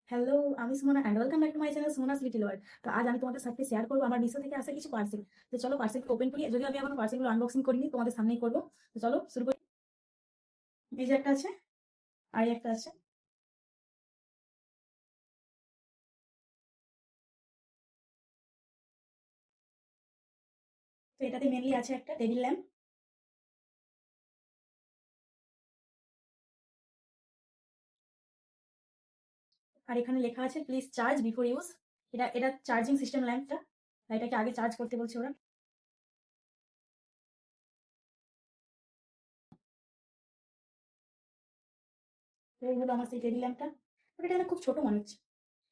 Hello, আমি Sumana and welcome back to my channel Sumana's little world. তো আজ আমি তোমাদের সাথে শেয়ার করবো আমার মিশো থেকে আসা কিছু পার্সেল। তো চলো পার্সেলগুলো ওপেন করি। যদিও আমি আমার পার্সেলগুলো আনবক্সিং করিনি, তোমাদের সামনেই করবো। তো চলো শুরু করি। এই যে একটা আছে, আর এই একটা আছে। তো এটাতে মেনলি আছে একটা টেবিল ল্যাম্প, আর এখানে লেখা আছে প্লিজ চার্জ বিফোর ইউজ। এটা চার্জিং সিস্টেম ল্যাম্পটা, এটাকে আগে চার্জ করতে বলছে ওরা। তো এই হলো আমার সেই টেবিল ল্যাম্পটা। এটা না খুব ছোট মনে হচ্ছে।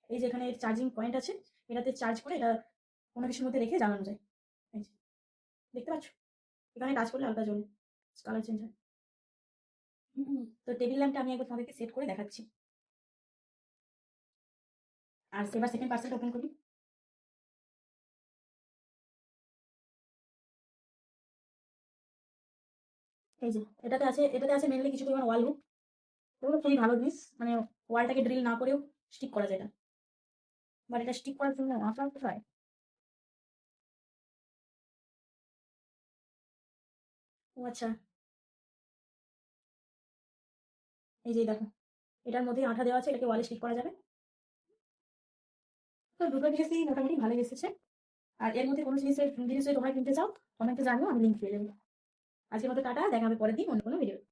এই যে এখানে চার্জিং পয়েন্ট আছে, এটাতে চার্জ করে এটা কোনো কিছুর মধ্যে রেখে জ্বালানো যায়। এই যে, দেখতে পাচ্ছ, এখানে টাচ করলে হালকা জ্বলে, কালার চেঞ্জ হয়। তো টেবিল ল্যাম্পটা আমি একবার তোমাদেরকে সেট করে দেখাচ্ছি। আর এবার সেকেন্ড পার্সেলটা ওপেন করি। এই যে এটাতে আছে মেনলি কিছু পরিমাণ ওয়াল হুক। এগুলো খুবই ভালো জিনিস, মানে ওয়ালটাকে ড্রিল না করেও স্টিক করা যায় এটা। বাট এটা স্টিক করার জন্য আঠা কোথায়? ও আচ্ছা, এই যে দেখো, এটার মধ্যেই আঠা দেওয়া আছে, এটাকে ওয়ালে স্টিক করা যাবে। তো দুটো জিনিসই মোটামুটি ভালোই এসেছে। আর এর মধ্যে কোনো জিনিস যদি তোমরা কিনতে চাও কমেন্টে জানিও, আমি লিঙ্ক দিয়ে দেবো। আজকের মতো টাটা, দেখা হবে পরের দিন অন্য কোনো ভিডিও।